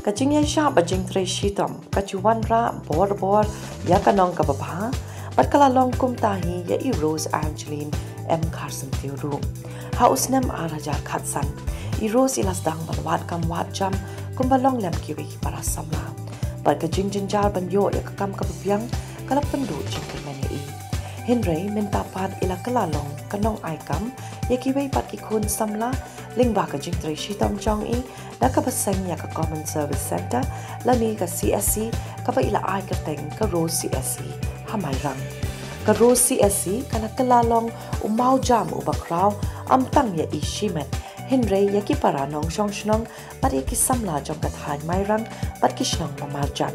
Kajing ya sya bajing tre shitam kacuan ra bor ya kanong kababa bat kalalong kum tahi ya i Rose Angeline M Carson Theoru haus nem araja khatsan i Rose ilas dang balwat kam wat jam kum balong lem kiwi para samla bat kajing jinjar banyo ya kakam kabiang kalap pendu jingker meni i Henry minta pad ila kalalong kanong aikam ya kiwi pat kikun samla lingba ka jing tre shitam jong i da ka baseng ya ka Common Service Center lani ka CSC ka ba ila ai ka teng ka Rose CSC hamai rang ka Rose CSC kana kalalong umau jam ubakraw amtang ya i shimet Henry ya ki para nong shong shnong pat ya ki samla jong ka than mai rang pat ki shnong mamarjan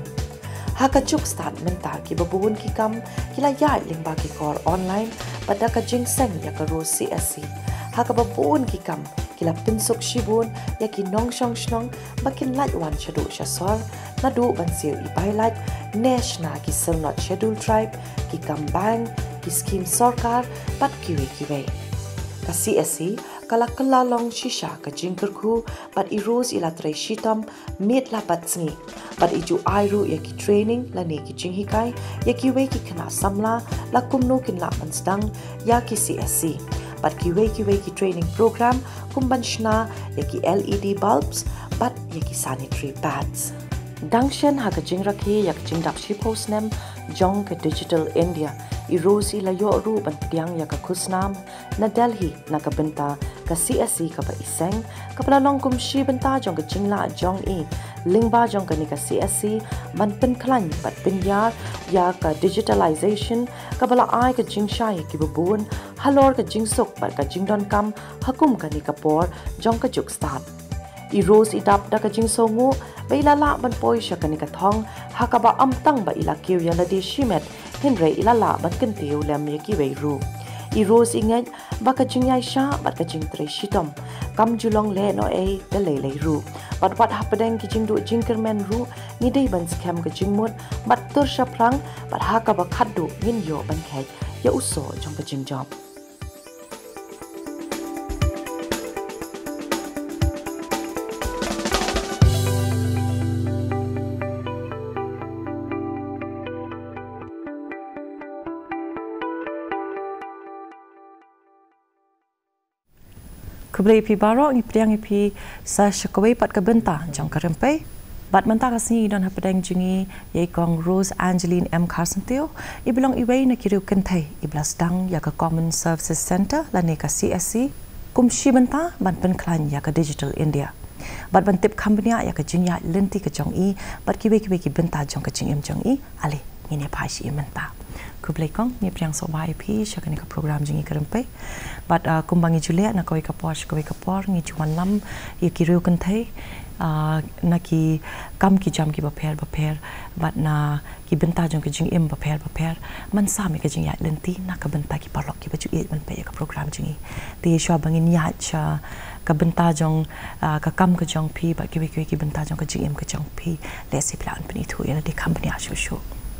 haka juk start mentar ki babun ki kam kila ya lingba ki kor online pat da ka jing seng ya ka Rose CSC haka babun ki kam kila pinsuk shibun ya ki nong shong shnong bakin lat wan shadu shasor na du bansil i bailat nesh na ki selnot schedule tribe ki kambang ki scheme sorkar pat kiwe ka CSC kala kalalong shisha ka jingkerku pat i Rose ila tre shitam mit la pat sngi pat iju airu ya ki training la ne ki jinghikai ya ki we ki kana samla la kumno kin la pansdang ya ki CSC pat ki training program kumbanshna ya ki LED bulbs pat ya ki sanitary pads dangshen ha ka jingrakhi ya ki jingdak shi postnem jong ka Digital India i Rose ila yo ru ban piang ya ka khusnam na Delhi na ka benta ka CSC ka ba iseng ka palalong kum shi benta jong ka jingla jong i lingba jong ka ni ka CSC man pen klan pat pinyar ya ka digitalization ka bala ai ka jingsha ya ki babun halor ka jingsuk pat ka jingdon kam hakum ka ni ka por jong ka juk start i Rose idap da ka jingso ngu ba ilala ban poi sha ka ni ka thong hakaba amtang ba ila kiw ya la di shimet Henry ilala ban kentiu lem ya ki wei ru i Rose ingat ba ka jingyai sha bat ka jing tre shitom kam julong le no e de le ru bat wat hapadeng ki jingdu jingkermen ru ni dei ban scam ka jingmut bat tur shaprang bat hakaba khaddu ngin yo ban khai ya uso jong ka jingjom Kublai pi barok ni priang pi sa shakawai pat ka benta jong ka rempai bat menta ka sni don hapadeng jingi ye kong Rose Angeline M Carson Theo i belong iwei na kiru kentai i blas dang ya ka Common Services Center la ne ka CSC kum shi benta ban pen klan ya ka Digital India bat ban tip company ya ka jingya lenti ka jong i bat ki benta jong ka jing jong i ale ngine pai shi menta kublai kong ni priang so bai pi shakani ka program jingi karempai but kumbangi julia na koi ka por ngi chuan lam ye ki ru kan thai na ki kam ki jam ki baper but na ki benta jong ki jing im baper man sa mi ka jing ya lenti na ka benta ki parlok ki baju e man pe ka program jingi te shwa bangin ya cha ka benta jong ka kam ka jong pi ba ki benta jong ka jing im ka jong pi le si plan pani thu ya de company a shu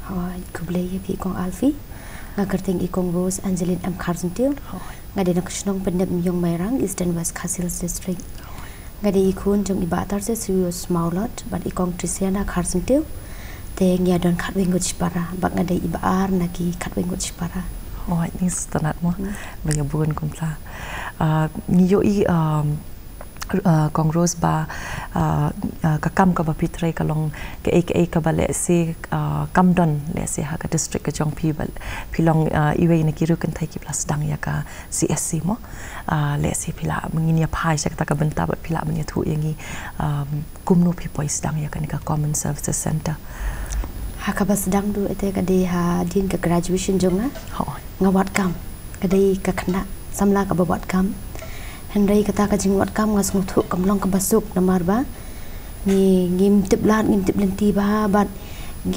Hai, kublai pi kong Alfi, ngakerting ikong Rose Angeline M Carson Theo, ngade nak senong pendem yong Mairang Eastern West Khasi District, ngade ikun jong ibatar se serius maulot, bat ikong Trisiana Carson Theo, te ngiadon katwingut para, bak ngade ibaar naki katwingut para. Oh, ini setanat mo, bayabun kumla, niyo i kong Rose ba kakam ka ba pitray kalong ka ka ba le si kamdon le si ha ka district ka jong pilong iwe na kiru kan thai ki plus dang ya ka CSC mo le si pila mangini phai sa ka benta ba pila manya thu yangi kumno pi pois dang ya ka ni ka Common Services Center ha ka bas dang du ete ka de ha din ka graduation jong na ngawat kam ka de ka khana samla ka ba wat kam Henry kata ka jingwat kam ngas ngutu kamlong ka basuk namar ba ni ngim tip lenti ba bat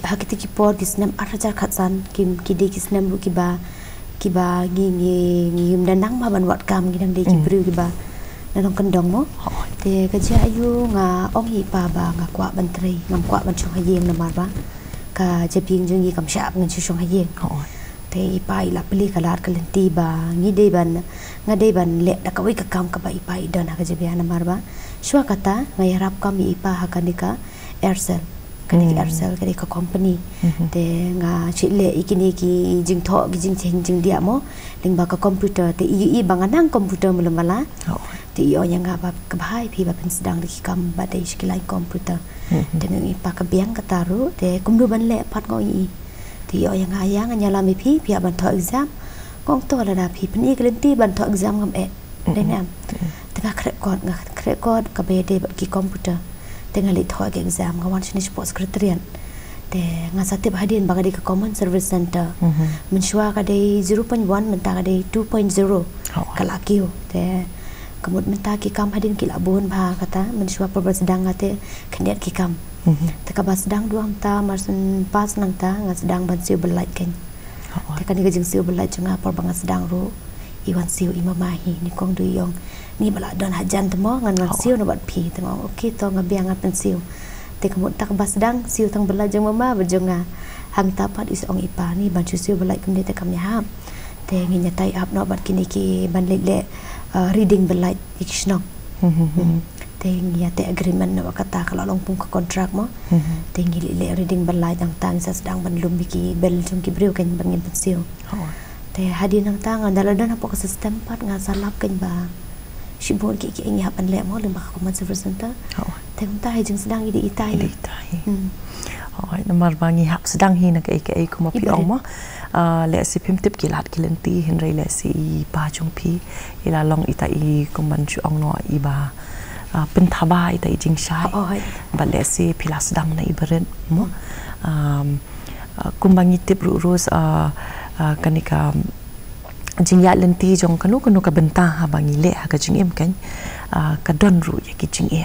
hakiti ki por kisnem arajar khatsan kim kide kisnem ru ki ba ngim danang ma ban wat kam ngidang de ki bru ki ba nanong kendong mo te ka ja ayu nga ong hi pa ba nga kwa ban trei ngam kwa ban chung hayeng namar ba ka japing jingi kam sha ngan chu chung hayeng te ipai la peli kalar kalenti ba ngide ban le da kawai ka kam ka ba ipai dana ka jebya na marba shwa kata ngai harap kam ipa hakanika Aircel kani Aircel kani ka company te nga chile ikini ki jing tho ki jing dia mo ling ba ka computer te i banganang computer melemala te yo yang nga ba ka bhai phi ba pen sedang di kam ba dei skilai computer te ngi pa ka biang ka taru te kum du ban le pat ngoi te yo yang ayang nyala mi phi ban tho exam kong to la da phi pen i klenti ban tho exam ngam dei nam te nga kre kod ka be de ki computer tengah li thoi ke exam ngawan sini sport secretariat te nga satip hadin bagadi ke common service center menshwa ka dei 0.1 menta ka dei 2.0 kala kiu te kemud menta ki kam hadin ki labun ba kata menshwa per sedang ate kandiat ki kam te ka sedang duang ta marsen pas nang ta nga sedang ban siu belait ken te kan ni jing siu belait janga per bang sedang ru iwan siu imamahi ni kong du yong ni bala don hajan temo ngan siu no bat phi temo okey to ngabiang apen siu te kemut tak basdang siu tang bela jeng mama berjonga hang tapat is ong ipa ni ban siu belai kum te kam nyaham te ngi nyatai up no bat kini ki ban le reading belai ikisnok te ngi te agreement no kata kalau long pung kontrak mo te ngi le reading belai tang tang sa sedang ban lum biki bel jung ki breu kan bangin siu te hadin nang tang andaladan apa ke sistem pat nga salap kan ba Shibon ki ingi hapan le mo lemba common service center te unta hejing sedang ide itai namar bangi hap sedang hi na kai kuma pi ong mo le si pim tip kilat kilenti hinrei le si pa chung pi ila long itai kuman chu ong no iba pen thaba itai jing shai ba le si pila sedang na iberen mo kumbangi tip rus kanika jingya lenti jong kanu ka benta ha bangi le ha ka jingem kan ka don ru ya ki jingye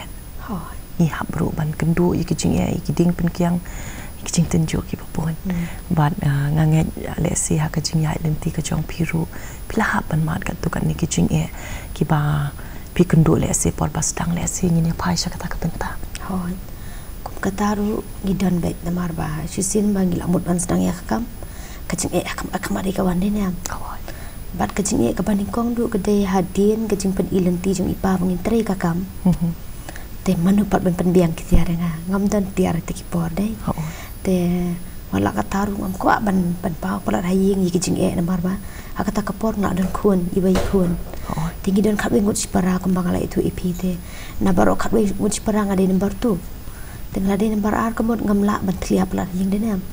ni hab ru ban kendu ya ki jingye ki ding pen kyang ki jing ten jo ki popon ban ngange le si ha ka jingya lenti ka jong piru pila ha ban mat ka tu kan ni ki jingye ki ba pi kendu le si por bas dang le si ni pai sha kata ka benta hoi kum kataru gidan bet namar ba sisin bangi lamut ban sedang ya kam ka jingye akam ari ka wande ne bat kajing ye kabanding kong du kedai hadin kajing pen ilenti jong ipa bangin tre kakam te manu pat ben biang kitiar nga ngam dan tiar te kipor dai te wala kataru ngam ko ban pau palat haying yi kajing e namar ba akata kapor na dan kun ibai kun tinggi dan khatwe ngut sipara kembang ala itu ipi te na baro khatwe ngut sipara ngade number 2 tengla de number ar kemot ngamla ban tlia palat haying denam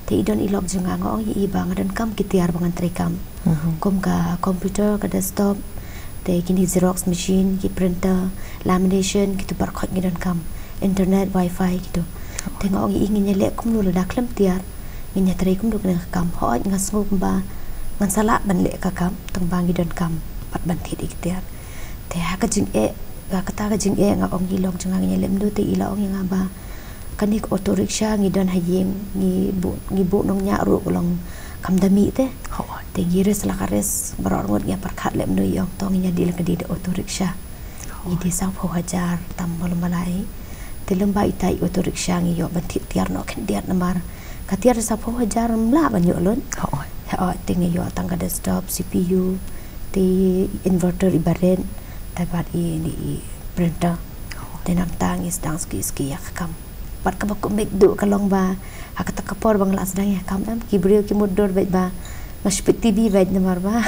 te idon ilok jenga ngong yi bang dan kam kitiar bangan trekam kom ka komputer ka desktop te kini xerox machine ki printer lamination gitu barkhot ngidan kam internet wifi gitu te ngong yi ingin nyele kum lu da klem tiar nginya tre kum du kena kam hoj ngasngu ba ngan sala ban le ka kam tang bang ngidan kam pat ban thit iktiar te ha ka jing e ga kata ka jing e nga ong ilok jenga nyele mdu te ila ong nga ba kanik auto rickshaw ngidan hayeng ngi bu nong nya ru long kam dami te te giris la kares baror ngot nya perkhat lem no yong tong nya di la kedi auto rickshaw ngi di sa pho hajar tam bol malai te lemba itai auto rickshaw ngi yo ban thit tiar no khen diat namar ka tiar sa pho hajar mla ban yo lon te ngi yo tang ka desktop cpu te inverter ibaren ta bat i printer te nang tang is dang ski yak kam pat ka baku mek du kalong ba hakata kapor bang la sedang ya kam am ki brio ki modor bet ba maspit tv bet namar ba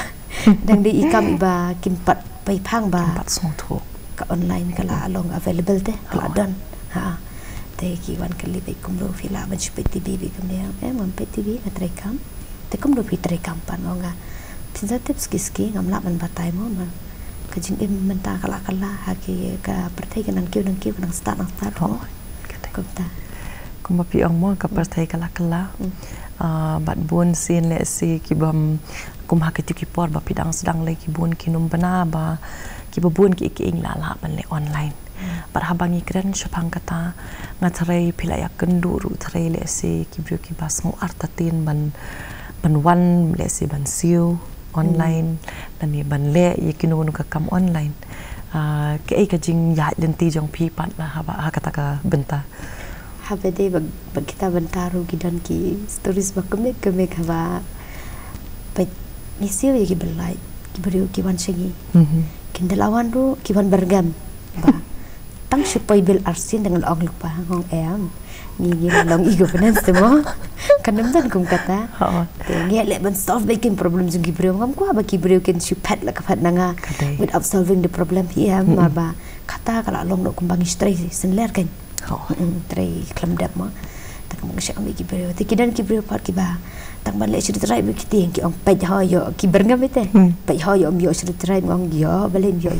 dang de ikam iba kimpat pai phang ba kimpat song thu ka online kala along available te kala don ha te ki wan kali be kumro fila maspit tv be kam dia mam pet tv na trekam te kumro pi trekam pan nga tinza tips ski ngamla man batai mo man kajing im menta kala ha ki ka pertai kan kiu nang start ho kumta kuma pi ong mo ka pertai kala bat bun sin le si ki bam kum ha ki ki por ba pidang sedang le ki bun ki num bana ba ki bun ki ing la ban le online par habangi kren shapang kata ngatrei pila ya kendu ru trei le si ki bru ki bas mo artatin ban wan le si ban siu online dan ni ban le ki nu ka kam online ke ai ka jing ya lenti jong pi pat la ha kata ka benta habede bag kita bentaru gidan ki stories ba keme haba pa misiu ki belai ki beriu ki wan segi kindelawan ru ki wan bergam ba tang supaya bil arsin dengan ong lupa hong ni long ego penan semua kanam dan kum kata ngi le ban solve baking problem jung gibreu ngam ko ba gibreu ken supat la kapat nanga without solving the problem here marba kata kala long no kum bangi stress senler kan trai klam dap ma tak mo sya ambi gibreu tikidan gibreu par kiba tak ban le chiri trai bi kiting ki ong paj ha yo ki berngam bete paj ha yo yo chiri trai ngong yo balen yo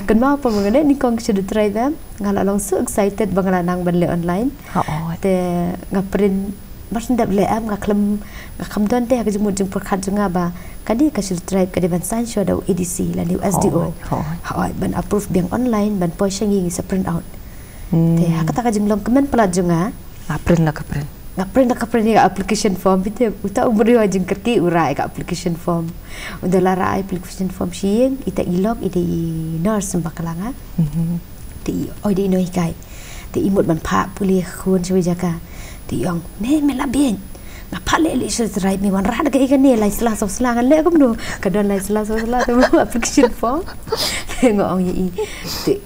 kan ma pa mangane ni kong chiri trai ba ngala long so excited bangala nang ban le online te ngaprin mas ndap le am ngaklam don te hakajung mujung perkhat junga ba kadi ka chiri trai kadi ban sign show da EDC la new SDO ban approve biang online ban po shangi sa print out te hakata ka jinglong kemen pala junga april la kapren Ngapren ya application form itu uta umri wajing kerki urai ka application form udah lara application form sieng ita ilog ide nurse bakalanga ti oi noi kai ti imut ban pha puli khun chui jaka ti yong ne mela bien ngapa le serai mi wan rada ka ikan ni lai sela so sela ngan le kum do kadon lai sela so sela tu application form ngong yi ti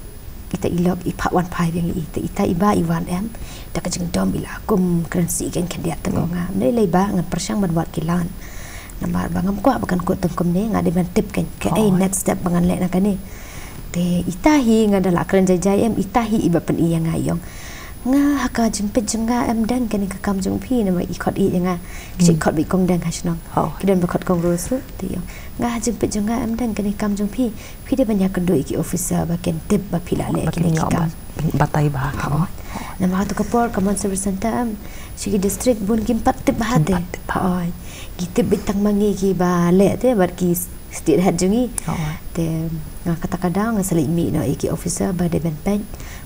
ita ilog ipa wan pai yang ita iba iwan em tak jeng dom bila kum currency kan dia tengonga nei lei ba ngan persang ban wat kilan namar bangam ko bakan ko tengkom ne ngade ban tip kan ke next step bangan le na kani te itahi ngada la kren jai em itahi iba pen iya ngayong nga haka jempet jenga em dan kan ka kam jung pi nama ikot i jenga ki ikot bi kong dan hasnong kidan bakot kong rosu te nga jempet jenga em dan kan kam jung pi de banyak kendo iki officer baken tip ba pila le kini kam batai bah nama tu kapor common service center sigi district bun kim pat tip bahate oi gitip bitang mangi ki ba le te bar ki state head jungi te nga kata kadang ngasali mi no iki officer ba de ben pen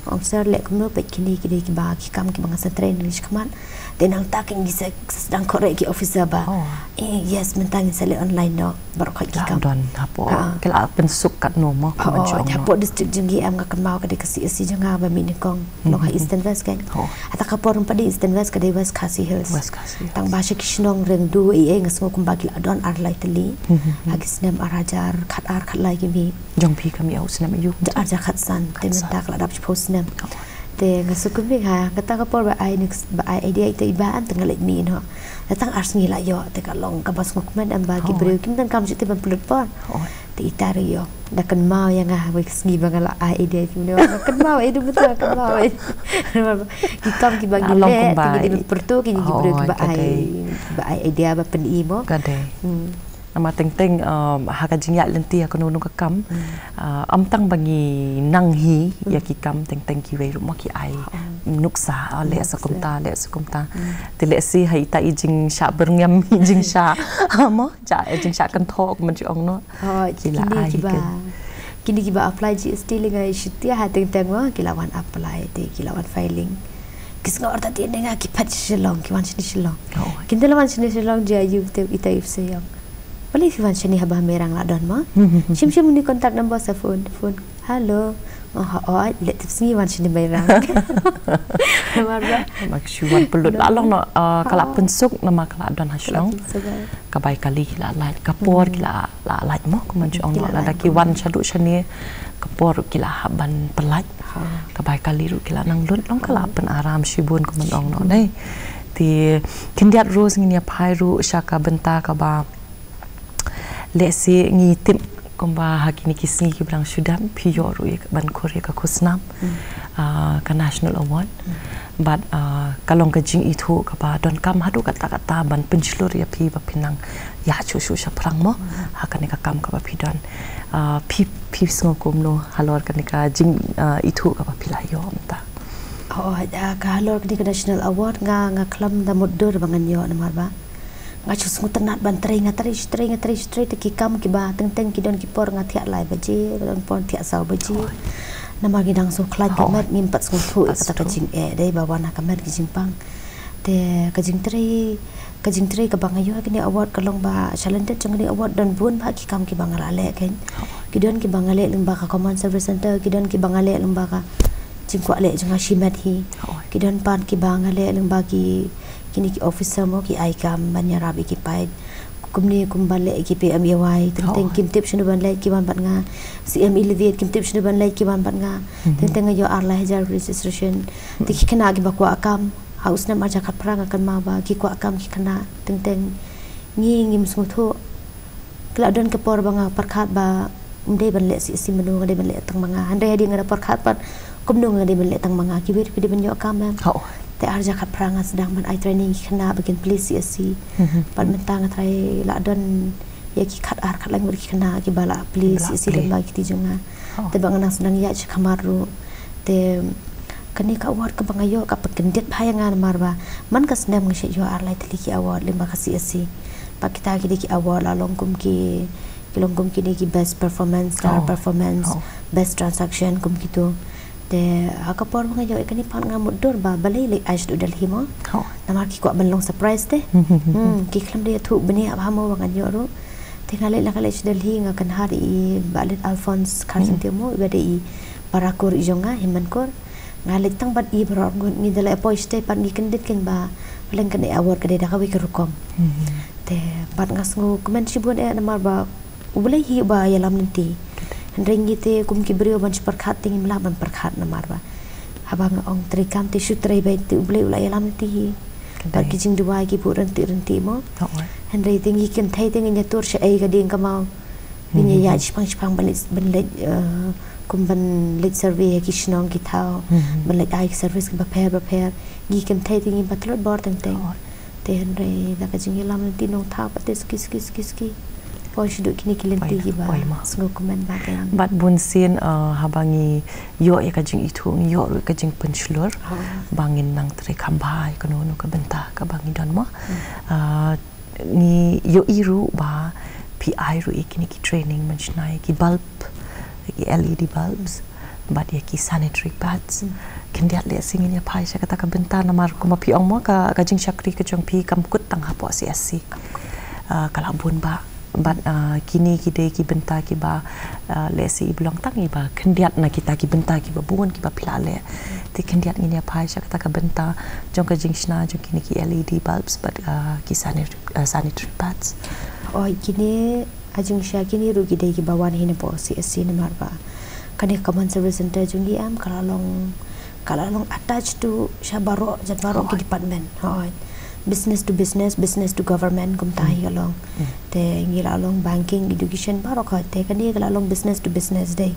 officer le kumno pe kini ki ba ki kam ki bang sa train ni shkaman te nang taking gi sedang korek ki officer ba yes mentang sale online no bar khoi ki kam don hapo kala pensuk kat no mo hapo district jungi am nga kamau ka de kasi si junga ba mi ni kong no eastern west kan ata kapor pa di eastern west ka de west Khasi Hills tang ba shi kishnong reng du ngasmo kum ba kila don ar lai tali agis nem arajar khat ar khat lai ki mi jong pi kami aus nam yu arjar khat san te mentak la dap post nem te ngasukum bi ha kata kapor ba ai next ba ai idea ite ibaan tengah let mi no datang ars ngi la yo te ka long ka bas ngukmen am ba ki breu kim tan kam jite ban pulut por te itari yo da kan mau yang ah wek ngi bangala ai idea ki no kan mau edu betul kan mau ki kam ki bagi le ti di pertu ki breu ba ai idea ba pen imo kade nama teng haka jingya lenti aku nunu kakam amtang bangi nanghi ya ki kam teng ki wei rumah ki ai nuksa le sakumta tile si hai ta ijing sha berngam ijing sha mo ja ijing sha kan thok man chi ong no kila ai kini ki ba apply GST lengai shitia ha teng wa kilawan apply te kilawan filing kisnga orta ti denga ki pat shilong ki wan shilong kindelawan shilong ja yu te ita if se yang boleh Ivan sini habah merang lah don ma. Sim ni kontak nombor sa phone. Halo. Let sini Ivan sini merang. Marba. Maksyuan pelut lalong no kalak pensuk nama kalak don haslong. Kabai kali la light kapor kila la light mo kuman jong la daki wan shadu shani kapor kila haban pelat. Kabai kali ru kila nang lut long kalak pen aram shibun kuman ong no dai. Ti kindiat rose nginya pai ru syaka benta kaba let's say ngi tim komba hakini kisni ki brang sudan piyoru ban korea ka kusnam ka national award but kalong ka jing itu ka ba don kam hadu kata ban penjlur ya pi ba pinang ya chu sha prang mo hakani ka kam ka ba pidon pi sngokum no halor kani ka jing itu ka ba pilayo amta ka halor kani ka national award nga klam da moddur bangan yo namar ba ngacu sengutenat ban trai te ki kam ki ba teng ki don ki por ngathia lai baji don pon thia saw baji nama gidang so klan kamet ngimpat senguthu kata ka jing dei ba wana kamet ki jingpang te ka jing trai ka bangayo kini award kalong ba challenge jong ni award don bun ba ki kam ki bangala le ken ki don ki bangale lemba ka common service center ki don ki bangale lemba ka jingkwa le jong shimat hi ki don pan ki bangale lemba ki kini ki officer mo ki ai kam banyarabi ki pai kumni kumbale ki PMAY teng kim tip shnu ban lai ki ban bat nga CM Elevate kim tip shnu ban lai ki ban bat nga teng yo arla hajar registration ti ki kana gi bakwa akam haus na marja khat prang akan ma ba ki kwa akam ki kana teng ngi ngim smutho kla don ke por banga parkhat ba umde ban le si manu ngade ban le tang manga hande hadi ngada parkhat pat kumno ngade ban le tang manga ki wir pidi ban yo akam mem te arja khat prang sedang ban ai training kana bagian police CSC pat mentang trai la don ya ki khat ar khat lang ki kana ki bala police CSC lemba ki ti jonga te bangana sedang ya chi khamaru te kani ka award ka bangayo ka pakendet bhayangan marba man ka snem ngi yo arlai tli ki award lemba ka CSC pa kita ki award la longkum ki ki best performance star performance best transaction kum gitu te akapor bangayo kani pan nga mudur ba balai le aj du dal himo namar ki ko ban long surprise te ki khlam de thu bani ab hamo bangayo ro te ngale la kale dal hi nga kan hari balit Alphonse Carson temo bade i parakur ijonga himankor ngalik tang bat i beror ni dala poiste pat ni kendit ken ba leng kan award kade da kawi kerukom te bat ngasngu komen sibun namar ba ubulai hi ba yalam nanti ringi te kum ki brio ban perkhat ting mla ban perkhat namar ba habang ong trikam te sutrai bai te ubulai ulai yalam nanti hi bat ki jing duai ki puran ti mo hendai tingi ken thai tingi nyatur se ai gading kamau binya ya chpang ban le kum ban late survey ki shnong ki thao ban late ai service ki prepare gi kem thai tingi batlot bor teng te hendai da ka jing yalam nanti nong thao pates kis poi shudu kini kilenti ki ba sngo komen ba kan bat bun sin habangi yo ya ka jing itu yo ka jing penslur bangin nang tre khambai kono no ka benta ka bangi don mo ni yo iru ba PI ru ikini ki training manchnai ki bulb ki LED bulbs bat ya ki sanitary pads kendiat le singin ya pai kata ka benta namar ko ma pi ong mo ka jing chakri ka jong pi kam kut tang hapo CSC kala bun ba bat kini kide ki benta ki ba lesi belong tangi ba kendiat na kita ki benta ki ba buon ki ba pilale te kendiat ini apa kata ka benta jong ka jingshna jong kini ki LED bulbs but ki sanitary pads kini ajung sha kini ru kide ki bawan hine po CSC ne marba kani common service center jungi am kala long attached to shabaro jadbaro ki department business to business, business to government kum tahi along te ngira along banking education baro ka te kani along business to business day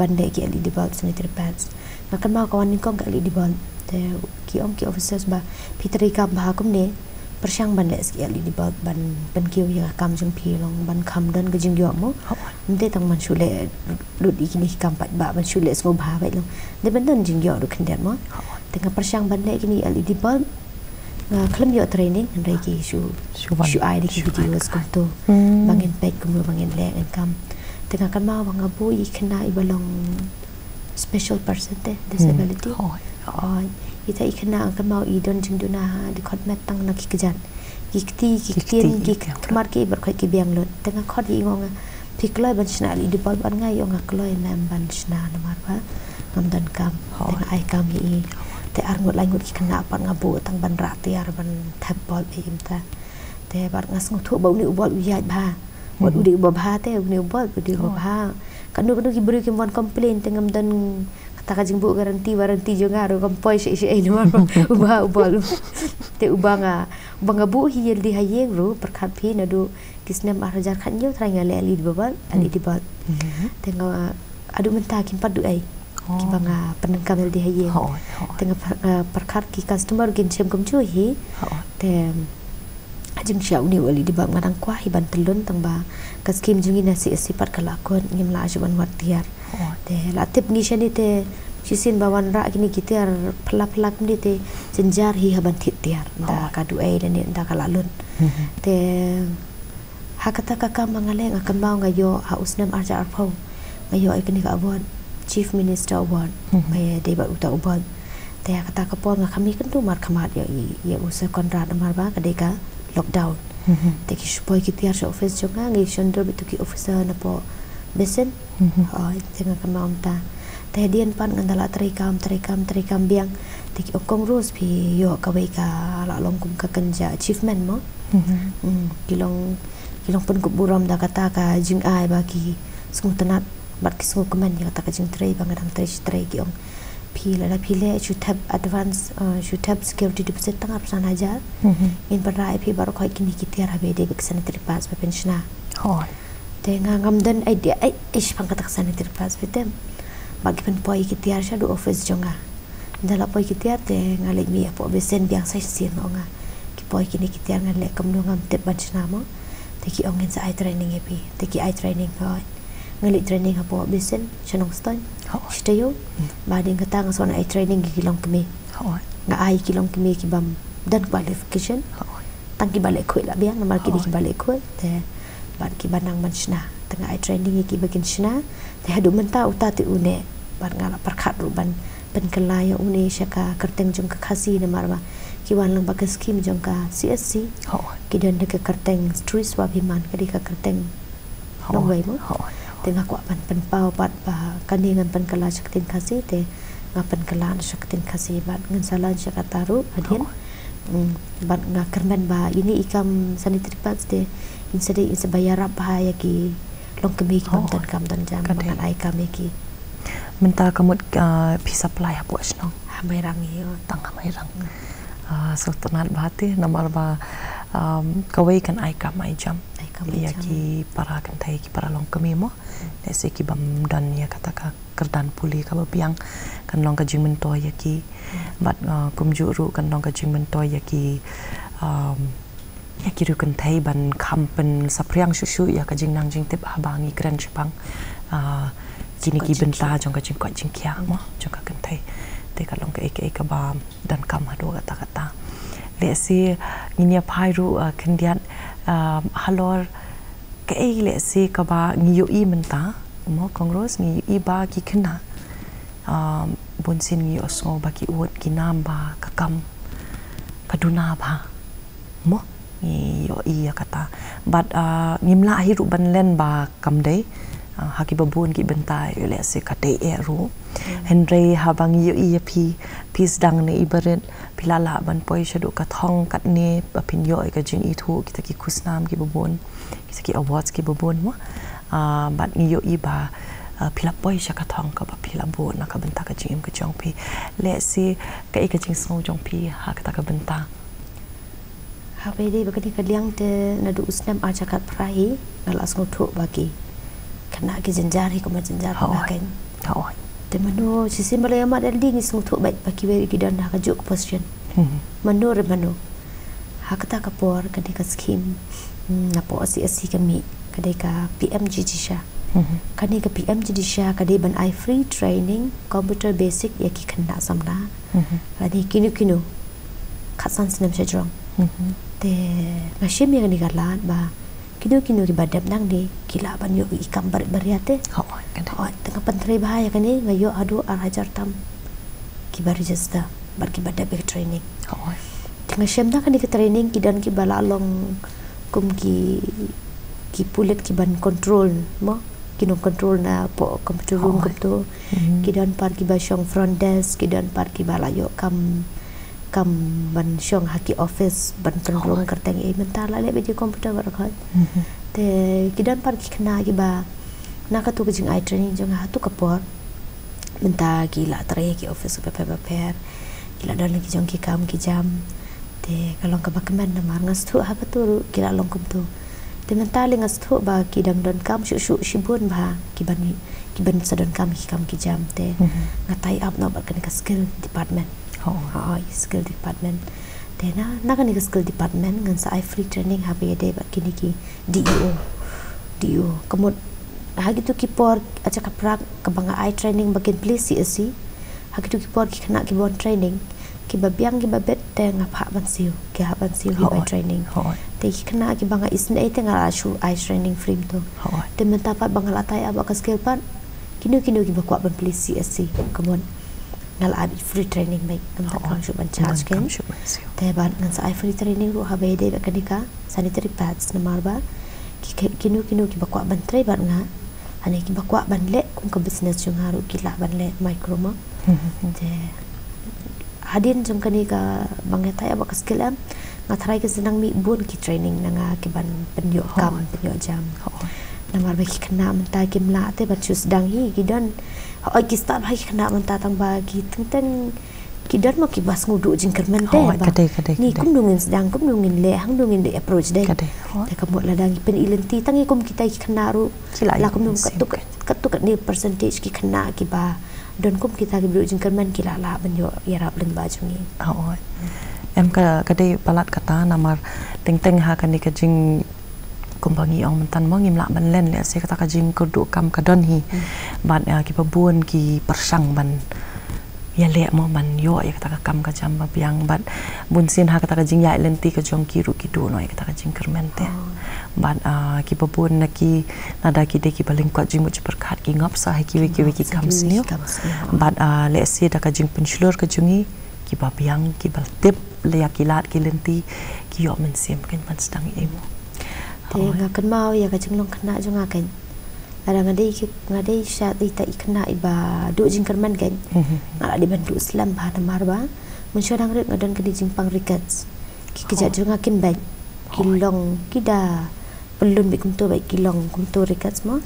bande ki LED bulb sanitary pads makan ma kawan ni kong LED bulb te ki officers ba pitri ka ba kum ne persyang bande ki LED bulb ban kiu ya kam jung pi long ban kham dan ga jing yo mo nte tang man shule lut ikini kam pat ba ban shule smo ba ba long de ban dan jing yo du khendet mo te ka persyang bande kini LED bulb kelam yo training andai ki shu ai di videos kum tu bangin pek kum bangin le kam tengah kan ma bang abu I kena I balong special person te disability ita I kena kan ma I don jing duna di khot met tang na ki kejan ki tin ki kemar ki ber khoi ki biang lot tengah khot I ngong pikloi ban chna li di bal ban ngai yo ngakloi nam ban chna namar ba ngam dan kam tengah ai kam I te arngot langut ki kena pat ngabu tang ban ra tiar ban thap bol be imta te bar ngas nguthu bau ni ubol uyaj ba bot udi ubah te uni ubol udi ubah kanu ki beri ki mon complain tengam dan kata kajing bu garanti jo ngaru kompoi si ai no ubah ubol te ubanga bu hiel di hayeng ru perkhat phi na du kisnem arjar khan yo thai ngale ali di bal tengah adu menta kin padu ai ki banga penengkam di hayeng tengah perkhat ki customer gin chem kum chu hi te ajeng siau ni wali di bab ngadang kwa hi ban telun tang ba kaskim jungi na CSC pat kala kon ngim la ajuban wat tiar te la tip ni shani te sisin bawan ra kini kitar pelak ni te jenjar hi haban thit tiar da kadu ai dan da kala lun te hakata ka mangale ngakan mau ngayo ha usnam arja arpau ngayo ai kini ka award Chief Minister Award may debat uta ubal te kata ka po nga kami kan tu mar khamat ya usa konrad mar ba kadeka lockdown te ki supoi ki tiar sa office jonga ngi shondor bitu ki officer na po besen ai tenga ka maunta te dian pan ngandala terikam biang tiki okong rose pi yo kawai ka la long kum ka kenja achievement mo kilong pun buram da kata ka jing ai bagi sung tenat bat ki sung kuman ya kata ka jing trei bangadang trei ki ong pi la le should have advance should have security deposit tang arsan hajar in berai pi baru khoi kini ki tiar habe de sanitary pass pe pensiona te ngam dan idea ai ish pang kata sanitary pass pe tem bagi pen poi ki tiar sha do office jonga dala poi ki tiar te ngale mi apo besen biang sai sien onga ki poi kini ki tiar ngale kam no ngam te pensiona mo te ki ong sa ai training epi te ki ai training ko ngale training apo besen chanong ston Shtayo, bading kata ngason ai training kilong kami. Nga ai kilong kami kibam dan qualification. Tang ki balik kuy la biang namal ki balik kuy te bad ki banang mansna tengah ai training ki bagin sna te hadu menta uta ti une bar ngala perkhat ruban pen kelaya une syaka kerteng jong ka khasi na marwa ki wan lang bagas skim jong ka CSC. Ki dan de ka kerteng street swabiman kadi ka kerteng nongway mo. Tengah kuat pen pau pat pa kandingan pen kala syaktin kasih te ngapen kala syaktin kasih bat ngan salan syakataru adien bat ngakermen ba ini ikam sanitary pads te insede bayar apa ya ki long kemi ki kam dan jam dengan ai kami ki menta kamut pi supply apa snong hamai rang yo tang hamai rang so tonat bahati namar ba kawai kan ai kam ai jam ya ki para kan thai ki para long kami mo nese ki bam dan ya kata ka kerdan puli ka biang kan long ka jing mento ya ki bat kum juru kan long ka jing mento ya ki ru kan thai ban kampen sapriang shushu ya ka jing nang jing tip abangi kran chipang kini ki benta jong ka jing kwa jing kya mo jong ka kan thai te ka long ka ek ka ba dan kam hado kata kata le si nginia phairu kendian halor ke le si ka ba ngiyo I menta mo kongros ngiyo I ba ki kena bonsin ngiyo osngo ba ki uot ki namba kakam kaduna ba mo ngiyo I kata but ngimla hiru ban len ba kam dei haki babun ki bentai le si ka dei eru henry habang ngiyo I pi sedang ne ibaret pilala ban poi shadu ka thong kat ne apin yo ka jing I thu kita ki kusnam ki babun kita ki awards ki babun mo bat ngiyo I ba pila poi sha ka thong ka ba pila bo na ka benta ka jing ka jong pi le si ka I ka jing so jong pi ha ka ta ka benta ha be de ba ka liang te na du usnam a chakat prai ngalas ngotu bagi kana ki jenjari ko ma jenjar ba kan te mano si simbala yama dal ding is ngotu baik baki weri ki dan ka juk position mano re mano ha ka ta ka por ka de ka skim na po CSC kami kadai ka PMG jisha kadai ka PMG jisha kadai ban I free training computer basic ya ki khanda samna kadai kinu khasan sinam shajrong te ngashim yang ni galan ba kinu ki badam nang di kila ban yo ikam bariate tengah pentri bahaya kani ngayo adu arajar tam ki barijasta bar ki badam training tengah syamda kani ke training ki dan ki balalong kum ki pulet ki ban control mo kino control na po computer room to ki dan par ki ba syong front desk ki dan par ki balayo kam ban syong haki office ban penrong kerteng mentala le beji komputer barakhat te ki dan par ki kena ki ba naka tu jing ai training jong ha tu kapor menta ki la tre ki office paper ki la dan ki jong ki kam ki jam te kalong ka bakman na mar ngas tu ha tu ki la long kum tu te mentali ngas tu ba ki dang don kam shu shibun ba ki ban sadon kam ki jam te ngatai up no ba kan ka skill department skill department te na kan ka skill department ngan sa I free training ha be de ba kini ki DO kamot ha gitu ki por acha ka prak ka banga I training bakin please CSC ha gitu ki por ki kena ki bon training ki babiang ki babet te ngapa ban siu ki ha ban siu ki by training te ki kena ki banga isn ai te ngala shu I training free to te menta pat banga latai aba ka skill pan kinu ki bakwa ban please CSC kamon ngal abi free training baik amta kam shu ban charge ken te ban ngan sa I free training ru ha be de kanika sanitary pads na marba kinu ki bakwa ban trai ban nga Ani ki bakwa ban le kum ka business jung haru ki la ban le micro ma te hadin jung kani ka bangeta ya bak skill am ngatrai ke senang mi bun ki training nanga ki ban penyo kam penyo jam namar ba ki kena menta ki mla te ba chus dang hi ki dan oi ki start hai kena menta tang ba ki teng ki dan ma ki bas ngudu jing kermen te ba ni kum dungin sedang kum dungin le hang dungin le approach dai te kamu la dang pen ilenti tangi kum kita ki kena ru la kum dung katuk ni percentage ki kena ki ba don kum kita ki bru jing kermen ki la ban yo yarap leng ba jungi em ka dei palat kata namar teng ha kan ka jing kumbangi ong mentan mo ngim la ban len le se kata ka jing ko du kam ka don hi ban ki pabun ki persang ban ya le mo ban yo ya kata ka kam ka jam ba biang ban bun sin ha kata ka jing ya lenti ka jong ki ru ki du no ya kata ka jing kermente ban ki pabun na ki nada ki de ki baling ko jing mo perkat ki ngap sa ki wiki kam sni ban le se da ka jing penslur ka jungi ki ba biang ki bal tip le ya ki lat ki lenti ki yo men sim kan ban stang emo te ngakan mau ya ka jing long kena jung akan ada ngadai syat ita ikna iba du jing kerman kan ngala di bantu Islam ba namar ba mensyadang ret ngadan kedi jing pang rikats ki kejat jung akin baik kilong kida pelun bi kumto baik kilong kumto rikats mo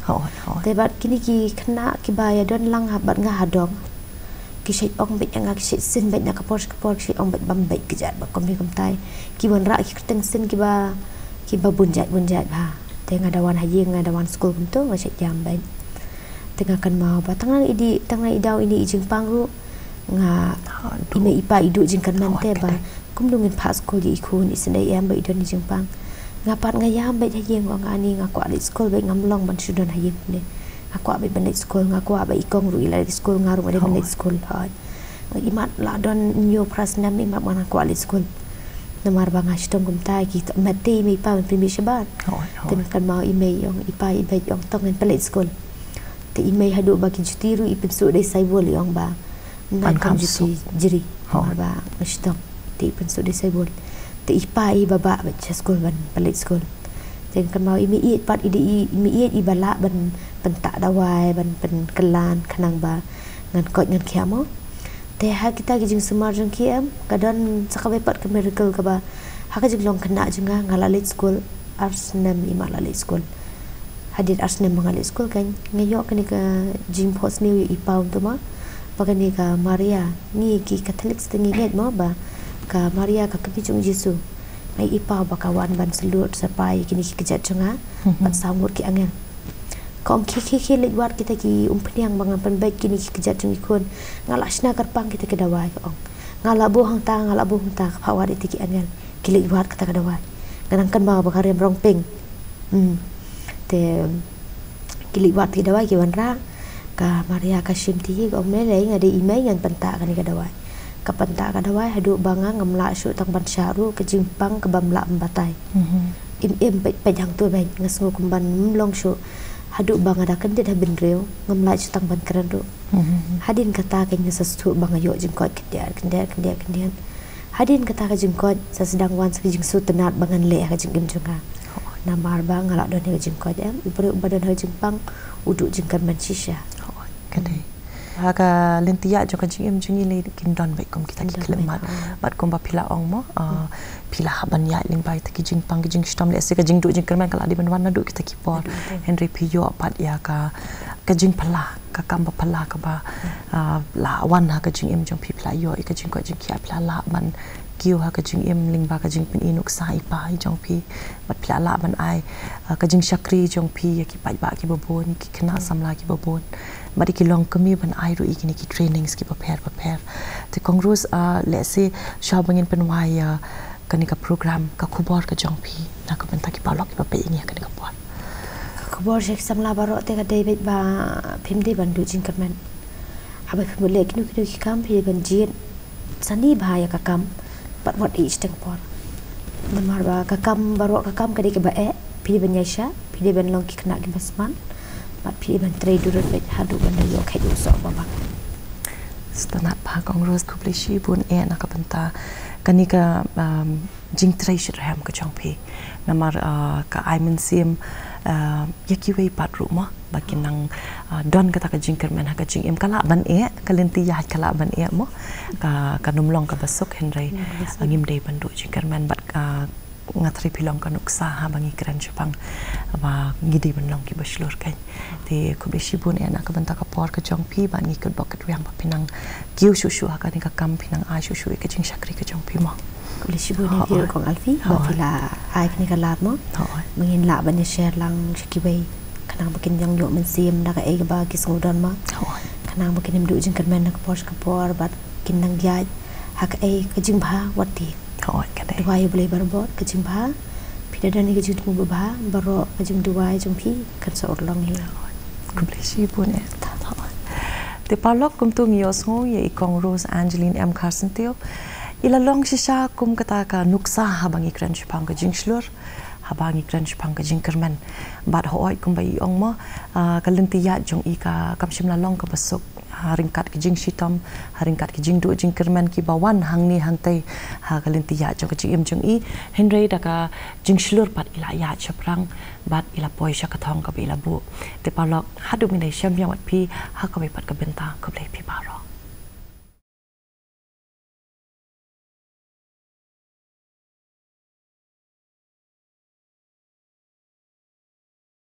te bat kini ki kena ki ba ya don lang habat nga hadong ki syait ong baik nga ki syait sin baik na kapor ki ong baik bam baik kejat ba kombi kumtai ki bon ra ki keteng sin ki ba bunjat ba tengah dawan haji ngadawan school bentuk macam jam baik tengah kan mau batang tengah idau ini ijing pangru nga ime ipa idu jing kan nante ba kum dungin pa school di ikun isendai am ba idon ijing pang ngapat ngayam baik haji ngong ani ngaku adi school baik ngamlong ban sudon haji ne aku abai ban school ngaku abai ikong ru ila di school ngarung ada ban school ha imat la don new prasnam imat mana aku adi school namar bang ashtong kumtai ki mati mi pa primi shabat tem kan mau email yang ipa ibai yang tong en pelet school te email hadu bagi jutiru ipin su dei sai bol yang ba nan kam juti jiri ba ashtong te ipin su dei sai bol te ipa i baba ba school ban pelet school te kan mau email i pat ide email i bala ban pentak dawai ban pen kelan kanang ba ngan kot ngan kiamo te ha kita gijing semar jeng kiam kadon sakabe pat ke miracle ka ba ha ka jinglong kena junga ngalalit school arsnem imalalit school hadit arsnem mangalit school kan ngayo kani ka jing post new ipaw to ma pagani ka Maria ni ki Catholic stengi get mo ba ka Maria ka kapijung Jesu ngai ipaw ba kawan ban selut sapai kini ki kejat junga pat samur ki angel kong ki lek war kita ki umpniang bangan baik kini ki kejat jung ikun ngalasna karpang kita kedawai ong ngalabu hang ta phawar itiki angel ki lek war kata kedawai ganangkan ba bakar yang rongping te ki lek war ti dawai ki wanra ka Maria ka shimti ong mele ngade email ngan penta kan kedawai ka penta kedawai hadu banga ngamla syu tang ban syaru ke jimpang ke bamla mbatai im pejang tu baik ngasngu kumban long syu hadu bang ada kan dia dah benreu ngamla cutang ban keren ru hadin kata kenya sesuatu bang ayo jengkot kendian hadin kata ka jengkot sesedang wan sekejing su tenat bangan le ka jengim junga namar bang ngalak don ka jengkot am ibru badan ha jengpang uduk jengkan mansisha kadai haga lentia jo ka jengim jungi le kindon baik kom kita kelemat bat kom ba pila ong mo pila ban ya ling bai ta ki jing pang ki jing stom le se ka jing du jing kerman kala di ban wan du kita ki por Henry Piyo pat ya ka jing pala ka kam ba pala ka ba la wan ha ka jing im jong pi pla yo ka jing ko jing ki pla la ban kiu ha ka jing im ling ba ka jing pin inuk sai pa jong pi bat pla la ban ai ka jing shakri jong pi ki pai ba ki babon ki kena samla ki babon bari ki long kami ban ai ru ikini ki trainings ki prepare te kongrus let's say shabangin penwaya kani ka program ka khubor ka jongpi na ka benta ki palok ki pa pe ingi kani ka por khubor jek samla baro te ka David ba phimdi bandu jing kerman abai phimle kinu ki kam phi ban jin sani bhaya ka kam pat wat ich teng por namar ba ka kam baro ka kam kadi ke ba phi ban yasha phi ban long ki kena ki basman pat phi ban trade durut be hadu ban yo khai du so ba stanat pa kongrus kublishi bun na ka benta kani ka jing treasure ham ka chongpi namar ka aimen sim yakiwei patru mo bakin nang don kata ka jing kermen ha ka jing em kala ban e kalenti ya kala ban e mo ka numlong ka basuk henry ngim dei bandu jing kermen bat ngatri pilong ka nuksa ha bangi keren Jepang ba ngidi banlong ki baslur kai te ko beshi bun ena ka banta ka por ka jongpi ban ngi kut bokat riang pa pinang kiu shushu ha ka ni ka kam pinang a shushu ka jing shakri ka jongpi mo ko beshi bun ni dir kong alfi ba pila ai kini ka lat mo mengin la ban share lang shikiwei kanang bakin yang yo men sim na ka e ba ki sngudon ma kanang bakin im du jing kermen na ka por bat kinang ya ha ka e ka jing bha wati dua boleh berbot kejing bah, pida dan kejing tumu bah, baru kejing dua kejing pi kan seorang ni. Kumplesi pun ya. Te palok kum tu ngiosngo ye ikong Rose Angeline M Carson teo, ila long sisa kum kata ka nuksa habangi kran Jepang kejing slur, habangi kran Jepang kejing kermen, bad hooi kum bayi ong mo, kalentiya jong ika kam shimla long ka basuk. Haringkat kijing sitam, haringkat kijing du jing kerman ki bawan hang ni hantai ha kalenti ya jong kijing im jong i Henry daka jing slur pat ila ya chaprang bat ila poi sha kathong ka ila bu te palok hadu min dai syam yang wat pi ha ka pat ka benta ka blai pi baro